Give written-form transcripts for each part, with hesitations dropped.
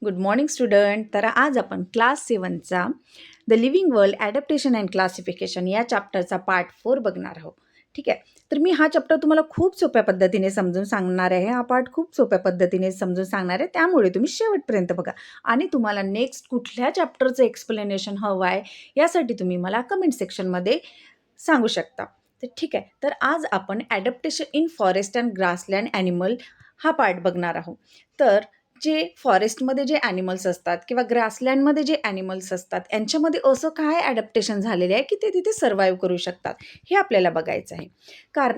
Good morning student. तर आज आपण क्लास 7चा the living world adaptation and classification या चॅप्टरचा पार्ट 4 बघणार आहोत. ठीक आहे. तर मी हा चॅप्टर तुम्हाला खूप सोप्या पद्धतीने समजून सांगणार आहे. हा पार्ट खूप सोप्या पद्धतीने समजून सांगणार आहे. त्यामुळे तुम्ही शेवटपर्यंत बघा आणि तुम्हाला नेक्स्ट कुठल्या चॅप्टरचं एक्सप्लेनेशन हवं आहे यासाठी तुम्ही मला कमेंट सेक्शनमध्ये सांगू शकता. तर ठीक आहे. तर आज आपण adaptation in forest and grassland animal हा पार्ट बघणार आहोत. तर जे फॉरेस्टमध्ये जे ॲनिमल्स असतात किंवा ग्रासलँडमध्ये जे ॲनिमल्स असतात यांच्यामध्ये असं काय ॲडॅप्टेशन झालेलं आहे की ते तिथे सर्व्हाइव्ह करू शकतात हे आपल्याला बघायचं आहे.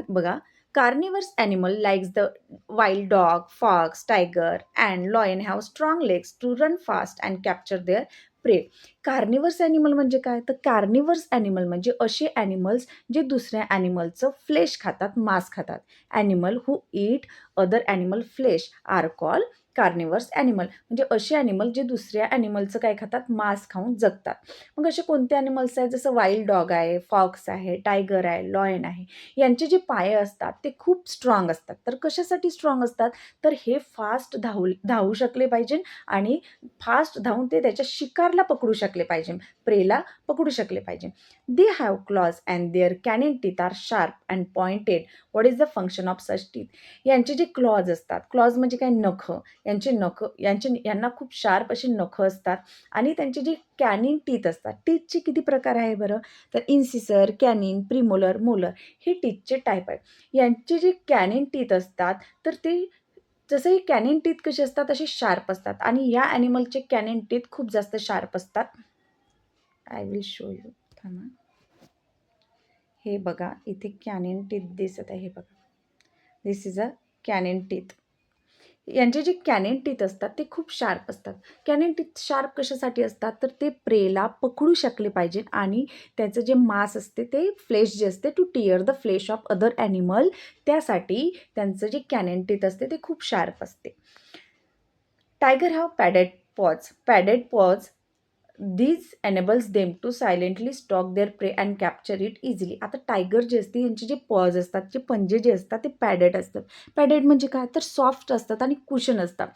बघा, carnivores animal likes the wild dog, fox, tiger and lion have strong legs to run fast and capture their prey. Carnivores animal म्हणजे काय? तर कार्निवर्स ॲनिमल म्हणजे असे ॲनिमल्स जे दुसऱ्या ॲनिमलचं फ्लेश खातात, मांस खातात. Animal who eat other animal flesh are call carnivores animal. म्हणजे असे ॲनिमल जे दुसऱ्या ॲनिमलचं काय खातात? मांस खाऊन जगतात. मग असे कोणते ॲनिमल्स आहेत? जसं वाईल्ड डॉग आहे, फॉक्स आहे, टायगर आहे, लॉयन आहे. यांचे जे पाय असतात ते खूप स्ट्रॉंग असतात. तर कशासाठी स्ट्रॉंग असतात? तर हे फास्ट धावू शकले पाहिजे आणि फास्ट धावून ते त्याच्या शिकारला पकडू शकले पाहिजे, प्रेला पकडू शकले पाहिजे. They have claws and their canine teeth are sharp and pointed. What is the function of such teeth? यांचे जे क्लॉज असतात, क्लॉज म्हणजे काय? नखं. यांना खूप शार्प अशी नखं असतात आणि त्यांचे जे कॅनिंग टीथ असतात. टीथचे किती प्रकार आहे बरं? तर इन्सिसर, कॅनिन, प्रिमोलर, मोलर हे टीथचे टाईप आहेत. यांचे जे कॅनिन टीथ असतात तर ते जसं ही कॅनिन टीथ कसे असतात असे शार्प असतात आणि या ॲनिमलचे कॅनिन टीथ खूप जास्त शार्प असतात. I will show you. थांबा. हे बघा, इथे कॅनिन टीथ दिसत आहे. हे बघा, दिस इज अ कॅनिन टीथ. यांचे जे कॅनिन टीथ असतात ते खूप शार्प असतात. कॅनिन टीथ शार्प कशासाठी असतात? तर ते प्रेला पकडू शकले पाहिजे आणि त्याचं जे मांस असते ते फ्लेश जे असते to tear the flesh of other animal, त्यासाठी त्यांचं जे कॅनिन टीथ असते ते खूप शार्प असते. Tiger have padded paws. Padded paws this enables them to silently stalk their prey and capture it easily. आता टायगर जे असते यांचे जे पॉज असतात, जे पंजे जे असतात ते पॅडेड असतात. पॅडेड म्हणजे काय? तर सॉफ्ट असतात आणि कुशन असतात.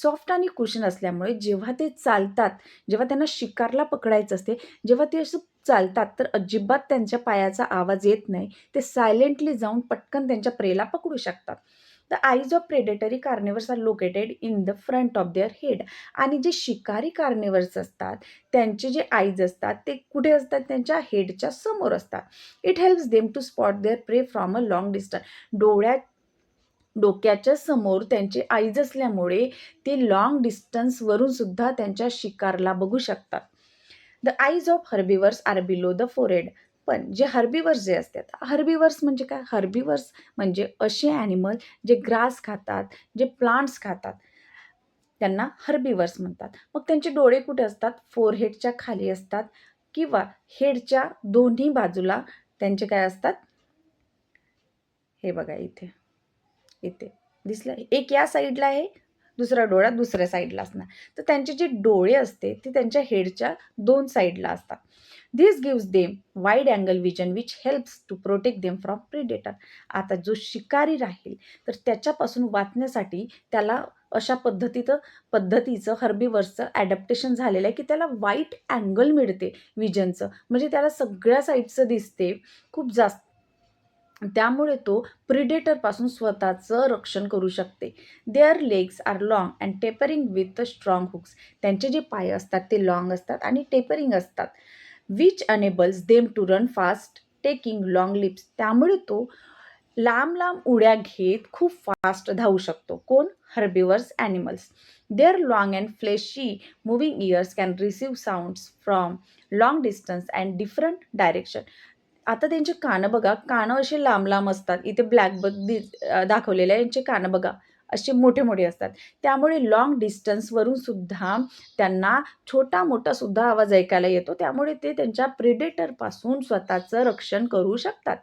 सॉफ्ट आणि कुशन असल्यामुळे जेव्हा ते चालतात, जेव्हा त्यांना शिकारला पकडायचं असते, जेव्हा ते असं चालतात तर अजिबात त्यांच्या पायाचा आवाज येत नाही. ते सायलेंटली जाऊन पटकन त्यांच्या प्रेला पकडू शकतात. The eyes of predatory carnivores are located in the front of their head. आणि जे शिकारी कार्निवर्स असतात त्यांचे जे आईज असतात ते कुठे असतात? त्यांच्या हेडच्या समोर असतात. It helps them to spot their prey from a long distance. डोक्याच्या समोर त्यांचे आईज असल्यामुळे ते लॉंग डिस्टन्सवरून सुद्धा त्यांच्या शिकारला बघू शकतात. The eyes of herbivores are below the forehead. पण जे हर्बिवर्स जे असतात, हर्बिवर्स म्हणजे काय? हर्बिवर्स म्हणजे असे ॲनिमल जे ग्रास खातात, जे प्लांट्स खातात, त्यांना हर्बिवर्स म्हणतात. मग त्यांचे डोळे कुठे असतात? फोरहेडच्या खाली असतात किंवा हेडच्या दोन्ही बाजूला त्यांचे काय असतात? हे बघा, इथे इथे दिसलं. एक या साईडला आहे, दुसरा डोळा दुसऱ्या साईडला असणार. तर त्यांचे जे डोळे असते ते त्यांच्या हेडच्या दोन साईडला असतात. This gives them wide angle vision which helps to protect them from predator. आता जो शिकारी राहील तर त्याच्यापासून वाचण्यासाठी त्याला अशा पद्धतीचं हर्बिवर्सचं ॲडॅप्टेशन झालेलं आहे की त्याला वाईट अँगल मिळते विजनचं. म्हणजे त्याला सगळ्या साईडचं दिसते खूप जास्त. त्यामुळे तो प्रिडेटरपासून स्वतःचं रक्षण करू शकते. Their legs are long and tapering with strong hooks. त्यांचे जे पाय असतात ते लाँग असतात आणि टेपरिंग असतात. Which enables them to run fast taking long leaps. त्यामुळे तो लांब लांब उड्या घेत खूप फास्ट धावू शकतो. कोण? Herbivores animals. Their long and fleshy moving ears can receive sounds from long distance and different direction. आता त्यांचे कानं बघा, कानं असे लांब-लांब असतात. इथे दाखवलेले आहे. यांचे कानं बघा, असे मोठे-मोठे असतात. त्यामुळे लाँग डिस्टन्सवरून सुद्धा त्यांना छोटा-मोठा सुद्धा आवाज ऐकायला येतो. त्यामुळे ते त्यांच्या प्रेडेटरपासून स्वतःचं रक्षण करू शकतात.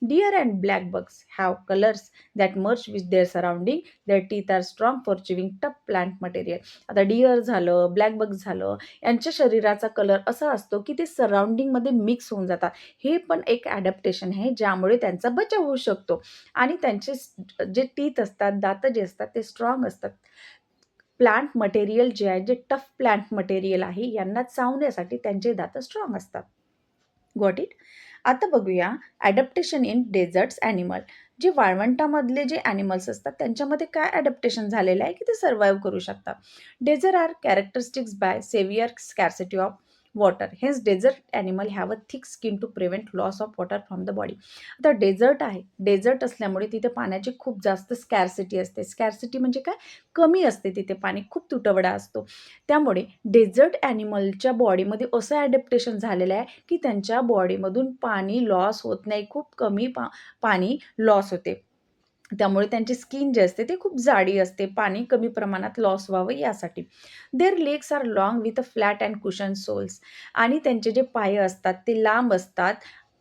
Deer and black bucks have colours that merge with their surrounding. Their teeth are strong for chewing tough plant material. आता डिअर झालं, ब्लॅक बग झालं, यांच्या शरीराचा कलर असा असतो की ते सराउंडिंगमध्ये मिक्स होऊन जातात. हे पण एक ॲडॅप्टेशन आहे ज्यामुळे त्यांचा बचाव होऊ शकतो आणि त्यांचे जे टीथ असतात, दात जे असतात ते स्ट्रॉंग असतात. प्लांट मटेरियल जे आहे, जे टफ प्लांट मटेरियल आहे, यांना चावण्यासाठी त्यांचे दात स्ट्रॉंग असतात. Got it? आता बघूया ॲडॅप्टेशन इन डेझर्ट्स ॲनिमल. जे वाळवंटामधले जे ॲनिमल्स असतात त्यांच्यामध्ये काय ॲडॅप्टेशन झालेलं आहे की ते सर्व्हाइव्ह करू शकतात. Desert are characteristics by severe scarcity of water. Hence desert animal have a thick skin to prevent loss of water from the body. आता डेझर्ट आहे, डेझर्ट असल्यामुळे तिथे पाण्याची खूप जास्त स्कॅर्सिटी असते. स्कॅर्सिटी म्हणजे काय? कमी असते तिथे पाणी, खूप तुटवडा असतो. त्यामुळे डेझर्ट ॲनिमलच्या बॉडीमध्ये असं ॲडॅप्टेशन झालेलं आहे की त्यांच्या बॉडीमधून पाणी लॉस होत नाही, खूप कमी पाणी लॉस होते. त्यामुळे त्यांची स्किन जी असते ते खूप जाडी असते, पाणी कमी प्रमाणात लॉस व्हावं यासाठी. Their legs are long with a flat and cushion soles. आणि त्यांचे जे पाय असतात ते लांब असतात.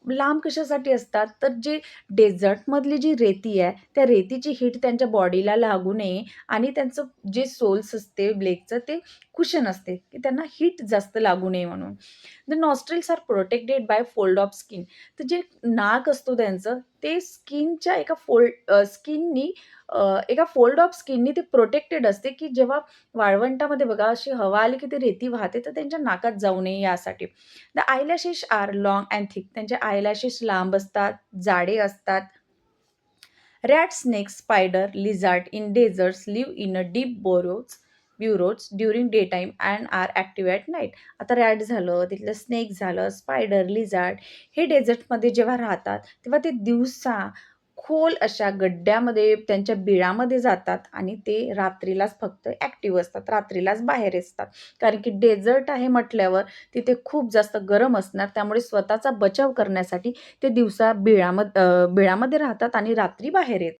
लांब कशासाठी असतात? तर जे डेझर्टमधली जी रेती आहे, त्या रेतीची हीट त्यांच्या बॉडीला लागू नये आणि त्यांचं जे सोल्स असते लेगचं ते कुशन असते, की त्यांना हीट जास्त लागू नये म्हणून. The nostrils are protected by fold of skin. तर जे नाक असतो त्यांचं ते स्किनच्या स्किननी एका फोल्ड ऑफ स्किननी ते प्रोटेक्टेड असते, की जेव्हा वाळवंटामध्ये बघा अशी हवा आली की ती रेती वाहते तर त्यांच्या नाकात जाऊ नये यासाठी. The eyelashes are long and thick. त्यांचे आयलॅशेस लांब असतात, जाडे असतात. Rat, snake, spider, lizard in deserts live in a deep burrows during day time and are active at night. आता रॅट झालं, तिथलं स्नेक झालं, स्पायडर, लिझार्ड हे डेझर्टमध्ये जेव्हा राहतात, तेव्हा ते दिवसा खोल अशा गड्ड्यामध्ये त्यांच्या बिळामध्ये जातात आणि ते रात्रीलाच फक्त ॲक्टिव्ह असतात, रात्रीलाच बाहेर असतात. कारण की डेझर्ट आहे म्हटल्यावर तिथे खूप जास्त गरम असणार, त्यामुळे स्वतःचा बचाव करण्यासाठी ते दिवसा बिळामध्ये राहतात आणि रात्री बाहेर येतात.